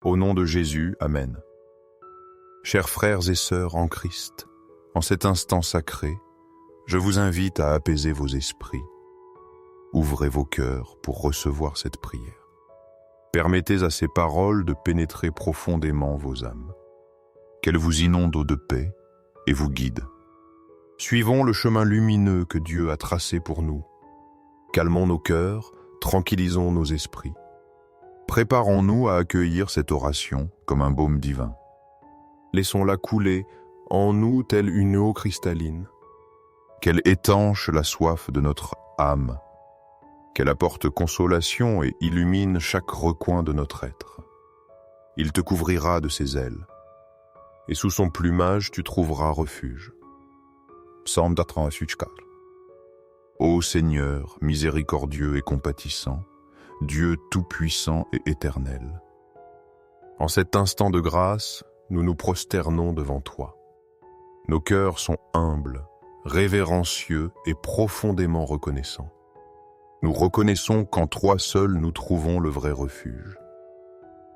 Au nom de Jésus, Amen. Chers frères et sœurs en Christ, en cet instant sacré, je vous invite à apaiser vos esprits. Ouvrez vos cœurs pour recevoir cette prière. Permettez à ces paroles de pénétrer profondément vos âmes. Qu'elles vous inondent de paix et vous guident. Suivons le chemin lumineux que Dieu a tracé pour nous. Calmons nos cœurs, tranquillisons nos esprits. Préparons-nous à accueillir cette oration comme un baume divin. Laissons-la couler en nous telle une eau cristalline. Qu'elle étanche la soif de notre âme. Qu'elle apporte consolation et illumine chaque recoin de notre être. Il te couvrira de ses ailes, et sous son plumage tu trouveras refuge. Psaume 88. Ô Seigneur, miséricordieux et compatissant, Dieu tout-puissant et éternel, en cet instant de grâce, nous nous prosternons devant toi. Nos cœurs sont humbles, révérencieux et profondément reconnaissants. Nous reconnaissons qu'en toi seul nous trouvons le vrai refuge.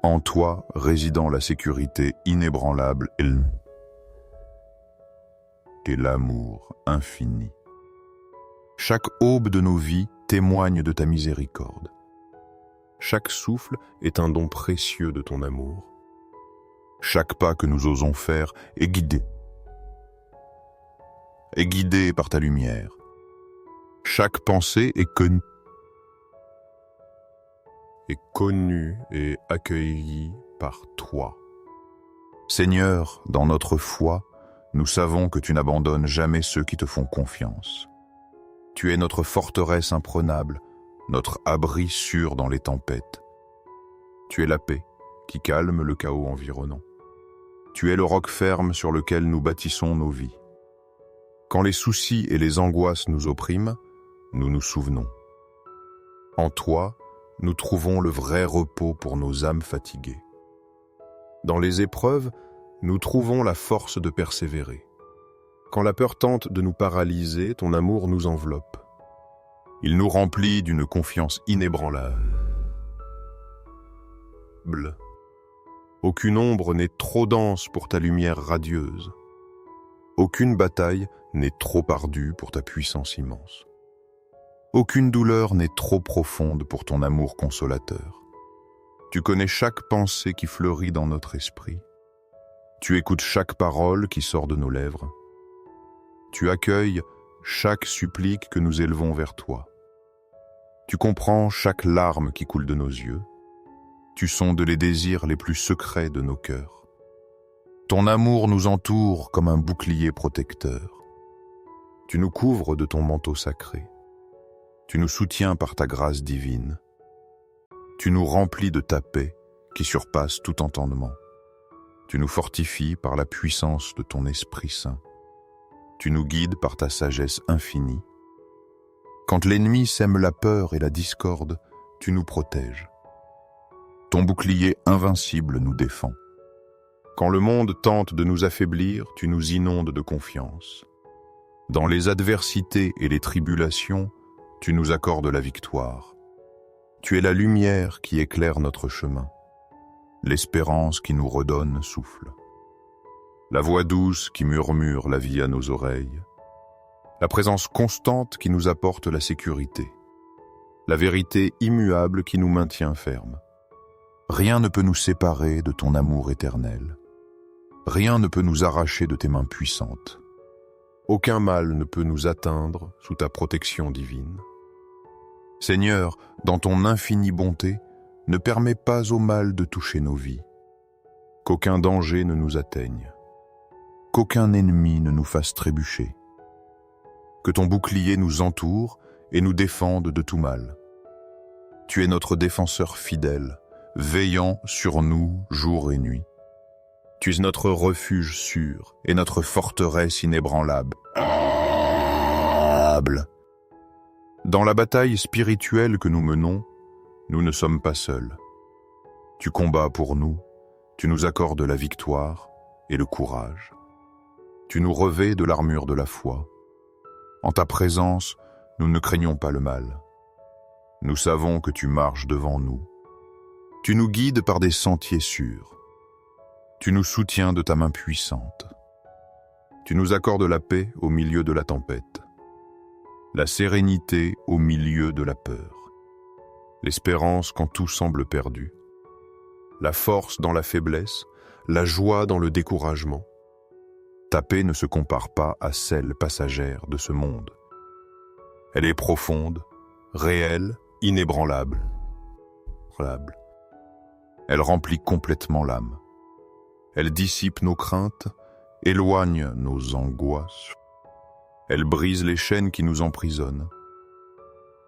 En toi résidant la sécurité inébranlable et l'amour infini. Chaque aube de nos vies témoigne de ta miséricorde. Chaque souffle est un don précieux de ton amour. Chaque pas que nous osons faire est guidé par ta lumière. Chaque pensée est connue et accueillie par toi. Seigneur, dans notre foi, nous savons que tu n'abandonnes jamais ceux qui te font confiance. Tu es notre forteresse imprenable, notre abri sûr dans les tempêtes. Tu es la paix qui calme le chaos environnant. Tu es le roc ferme sur lequel nous bâtissons nos vies. Quand les soucis et les angoisses nous oppriment, nous nous souvenons. En toi, nous trouvons le vrai repos pour nos âmes fatiguées. Dans les épreuves, nous trouvons la force de persévérer. Quand la peur tente de nous paralyser, ton amour nous enveloppe. Il nous remplit d'une confiance inébranlable. Aucune ombre n'est trop dense pour ta lumière radieuse. Aucune bataille n'est trop ardue pour ta puissance immense. Aucune douleur n'est trop profonde pour ton amour consolateur. Tu connais chaque pensée qui fleurit dans notre esprit. Tu écoutes chaque parole qui sort de nos lèvres. Tu accueilles chaque supplique que nous élevons vers toi. Tu comprends chaque larme qui coule de nos yeux. Tu sondes les désirs les plus secrets de nos cœurs. Ton amour nous entoure comme un bouclier protecteur. Tu nous couvres de ton manteau sacré. Tu nous soutiens par ta grâce divine. Tu nous remplis de ta paix qui surpasse tout entendement. Tu nous fortifies par la puissance de ton Esprit Saint. Tu nous guides par ta sagesse infinie. Quand l'ennemi sème la peur et la discorde, tu nous protèges. Ton bouclier invincible nous défend. Quand le monde tente de nous affaiblir, tu nous inondes de confiance. Dans les adversités et les tribulations, tu nous accordes la victoire. Tu es la lumière qui éclaire notre chemin, l'espérance qui nous redonne souffle, la voix douce qui murmure la vie à nos oreilles, la présence constante qui nous apporte la sécurité, la vérité immuable qui nous maintient fermes. Rien ne peut nous séparer de ton amour éternel. Rien ne peut nous arracher de tes mains puissantes. Aucun mal ne peut nous atteindre sous ta protection divine. Seigneur, dans ton infinie bonté, ne permets pas au mal de toucher nos vies. Qu'aucun danger ne nous atteigne. Qu'aucun ennemi ne nous fasse trébucher. Que ton bouclier nous entoure et nous défende de tout mal. Tu es notre défenseur fidèle, veillant sur nous jour et nuit. Tu es notre refuge sûr et notre forteresse inébranlable. Dans la bataille spirituelle que nous menons, nous ne sommes pas seuls. Tu combats pour nous, tu nous accordes la victoire et le courage. Tu nous revêts de l'armure de la foi. En ta présence, nous ne craignons pas le mal. Nous savons que tu marches devant nous. Tu nous guides par des sentiers sûrs. Tu nous soutiens de ta main puissante. Tu nous accordes la paix au milieu de la tempête, la sérénité au milieu de la peur, l'espérance quand tout semble perdu, la force dans la faiblesse, la joie dans le découragement. Ta paix ne se compare pas à celle passagère de ce monde. Elle est profonde, réelle, inébranlable. Elle remplit complètement l'âme. Elle dissipe nos craintes, éloigne nos angoisses. Elle brise les chaînes qui nous emprisonnent.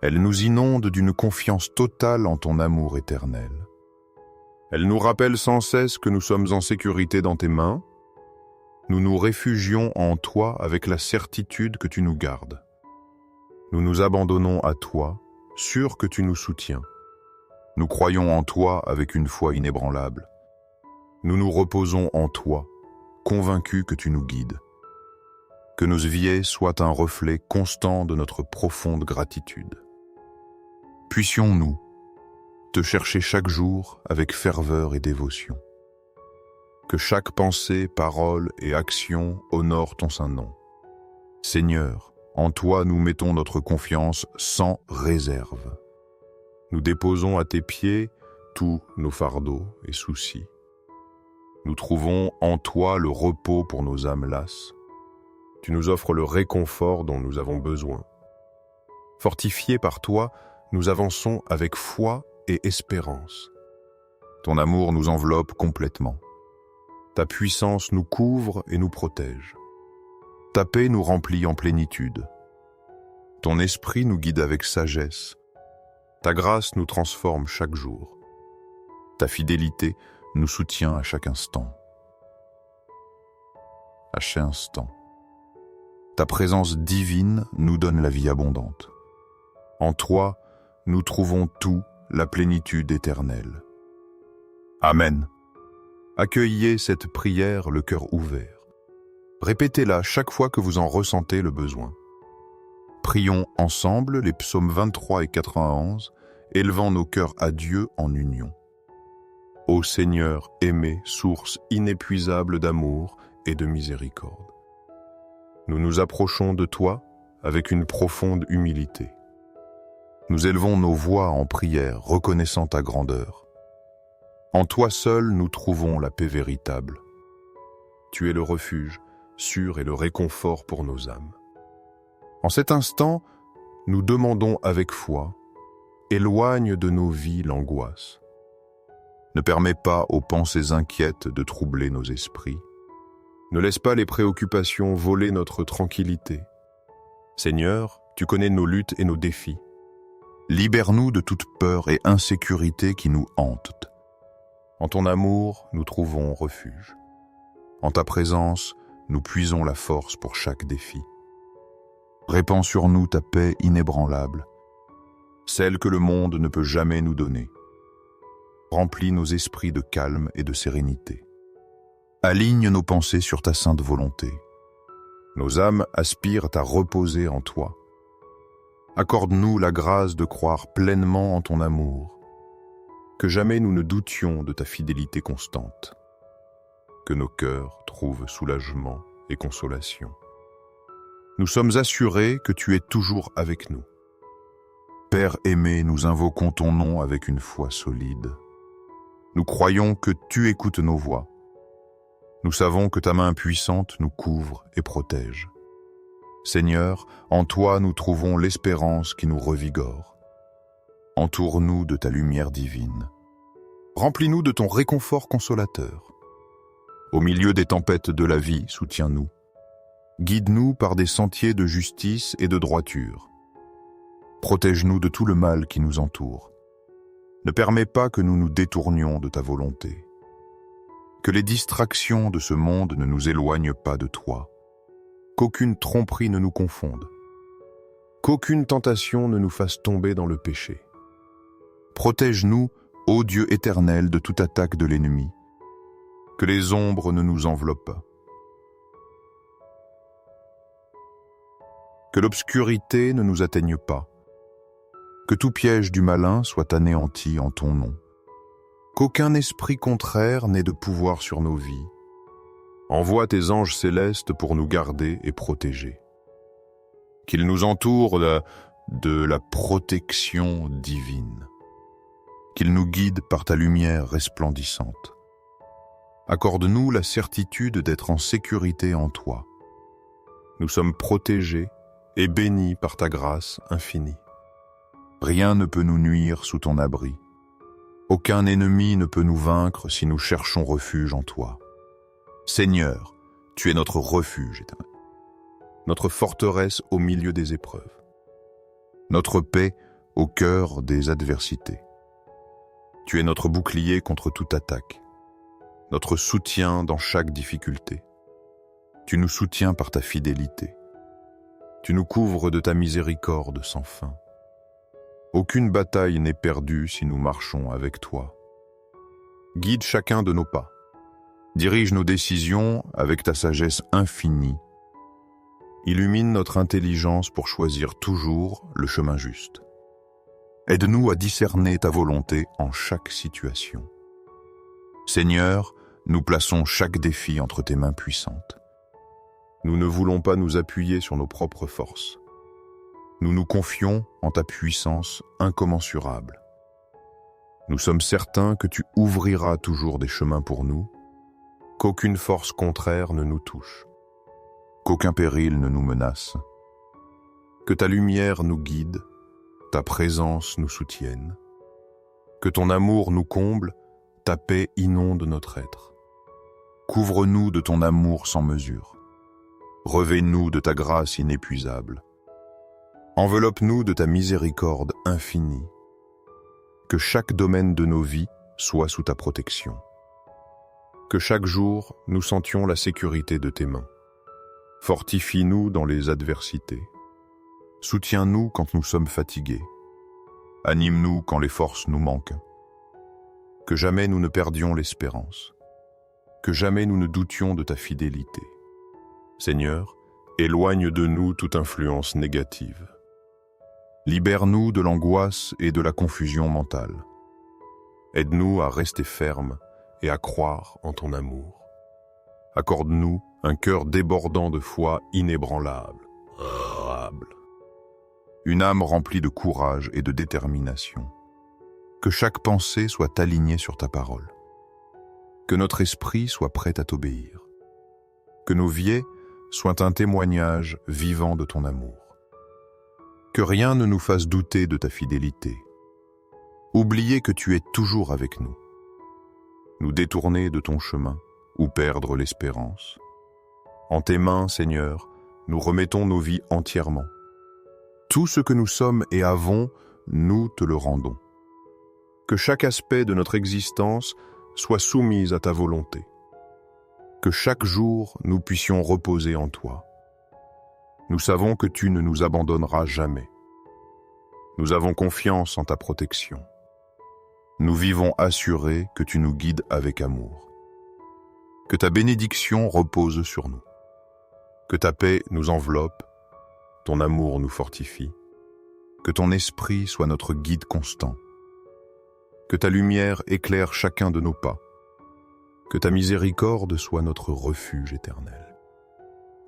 Elle nous inonde d'une confiance totale en ton amour éternel. Elle nous rappelle sans cesse que nous sommes en sécurité dans tes mains. Nous nous réfugions en toi avec la certitude que tu nous gardes. Nous nous abandonnons à toi, sûrs que tu nous soutiens. Nous croyons en toi avec une foi inébranlable. Nous nous reposons en toi, convaincus que tu nous guides. Que nos vies soient un reflet constant de notre profonde gratitude. Puissions-nous te chercher chaque jour avec ferveur et dévotion. Que chaque pensée, parole et action honore ton saint nom. Seigneur, en toi nous mettons notre confiance sans réserve. Nous déposons à tes pieds tous nos fardeaux et soucis. Nous trouvons en toi le repos pour nos âmes lasses. Tu nous offres le réconfort dont nous avons besoin. Fortifiés par toi, nous avançons avec foi et espérance. Ton amour nous enveloppe complètement. Ta puissance nous couvre et nous protège. Ta paix nous remplit en plénitude. Ton esprit nous guide avec sagesse. Ta grâce nous transforme chaque jour. Ta fidélité nous soutient à chaque instant. À chaque instant. Ta présence divine nous donne la vie abondante. En toi, nous trouvons tout, la plénitude éternelle. Amen. Accueillez cette prière le cœur ouvert. Répétez-la chaque fois que vous en ressentez le besoin. Prions ensemble les psaumes 23 et 91, élevant nos cœurs à Dieu en union. Ô Seigneur aimé, source inépuisable d'amour et de miséricorde. Nous nous approchons de toi avec une profonde humilité. Nous élevons nos voix en prière, reconnaissant ta grandeur. En toi seul, nous trouvons la paix véritable. Tu es le refuge sûr et le réconfort pour nos âmes. En cet instant, nous demandons avec foi, éloigne de nos vies l'angoisse. Ne permets pas aux pensées inquiètes de troubler nos esprits. Ne laisse pas les préoccupations voler notre tranquillité. Seigneur, tu connais nos luttes et nos défis. Libère-nous de toute peur et insécurité qui nous hantent. En ton amour, nous trouvons refuge. En ta présence, nous puisons la force pour chaque défi. Répands sur nous ta paix inébranlable, celle que le monde ne peut jamais nous donner. Remplis nos esprits de calme et de sérénité. Aligne nos pensées sur ta sainte volonté. Nos âmes aspirent à reposer en toi. Accorde-nous la grâce de croire pleinement en ton amour. Que jamais nous ne doutions de ta fidélité constante. Que nos cœurs trouvent soulagement et consolation. Nous sommes assurés que tu es toujours avec nous. Père aimé, nous invoquons ton nom avec une foi solide. Nous croyons que tu écoutes nos voix. Nous savons que ta main puissante nous couvre et protège. Seigneur, en toi nous trouvons l'espérance qui nous revigore. Entoure-nous de ta lumière divine. Remplis-nous de ton réconfort consolateur. Au milieu des tempêtes de la vie, soutiens-nous. Guide-nous par des sentiers de justice et de droiture. Protège-nous de tout le mal qui nous entoure. Ne permets pas que nous nous détournions de ta volonté. Que les distractions de ce monde ne nous éloignent pas de toi. Qu'aucune tromperie ne nous confonde. Qu'aucune tentation ne nous fasse tomber dans le péché. Protège-nous, ô Dieu éternel, de toute attaque de l'ennemi. Que les ombres ne nous enveloppent pas. Que l'obscurité ne nous atteigne pas. Que tout piège du malin soit anéanti en ton nom. qu'aucun esprit contraire n'ait de pouvoir sur nos vies. Envoie tes anges célestes pour nous garder et protéger. Qu'ils nous entourent de la protection divine. Qu'ils nous guident par ta lumière resplendissante. Accorde-nous la certitude d'être en sécurité en toi. Nous sommes protégés et bénis par ta grâce infinie. Rien ne peut nous nuire sous ton abri. Aucun ennemi ne peut nous vaincre si nous cherchons refuge en toi. Seigneur, tu es notre refuge éternel, notre forteresse au milieu des épreuves, notre paix au cœur des adversités. Tu es notre bouclier contre toute attaque, notre soutien dans chaque difficulté. Tu nous soutiens par ta fidélité. Tu nous couvres de ta miséricorde sans fin. Aucune bataille n'est perdue si nous marchons avec toi. Guide chacun de nos pas. Dirige nos décisions avec ta sagesse infinie. Illumine notre intelligence pour choisir toujours le chemin juste. Aide-nous à discerner ta volonté en chaque situation. Seigneur, nous plaçons chaque défi entre tes mains puissantes. Nous ne voulons pas nous appuyer sur nos propres forces. Nous nous confions en ta puissance incommensurable. Nous sommes certains que tu ouvriras toujours des chemins pour nous, qu'aucune force contraire ne nous touche, qu'aucun péril ne nous menace, que ta lumière nous guide, ta présence nous soutienne, que ton amour nous comble, ta paix inonde notre être. Couvre-nous de ton amour sans mesure. Revêt-nous de ta grâce inépuisable. Enveloppe-nous de ta miséricorde infinie. Que chaque domaine de nos vies soit sous ta protection. Que chaque jour, nous sentions la sécurité de tes mains. Fortifie-nous dans les adversités. Soutiens-nous quand nous sommes fatigués. Anime-nous quand les forces nous manquent. Que jamais nous ne perdions l'espérance. Que jamais nous ne doutions de ta fidélité. Seigneur, éloigne de nous toute influence négative. Libère-nous de l'angoisse et de la confusion mentale. Aide-nous à rester fermes et à croire en ton amour. Accorde-nous un cœur débordant de foi inébranlable. Une âme remplie de courage et de détermination. Que chaque pensée soit alignée sur ta parole. Que notre esprit soit prêt à t'obéir. Que nos vies soient un témoignage vivant de ton amour. Que rien ne nous fasse douter de ta fidélité. Oublier que tu es toujours avec nous. Nous détourner de ton chemin ou perdre l'espérance. En tes mains, Seigneur, nous remettons nos vies entièrement. Tout ce que nous sommes et avons, nous te le rendons. Que chaque aspect de notre existence soit soumis à ta volonté. Que chaque jour, nous puissions reposer en toi. Nous savons que tu ne nous abandonneras jamais. Nous avons confiance en ta protection. Nous vivons assurés que tu nous guides avec amour. Que ta bénédiction repose sur nous. Que ta paix nous enveloppe, ton amour nous fortifie. Que ton esprit soit notre guide constant. Que ta lumière éclaire chacun de nos pas. Que ta miséricorde soit notre refuge éternel.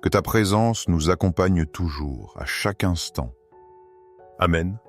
Que ta présence nous accompagne toujours, à chaque instant. Amen.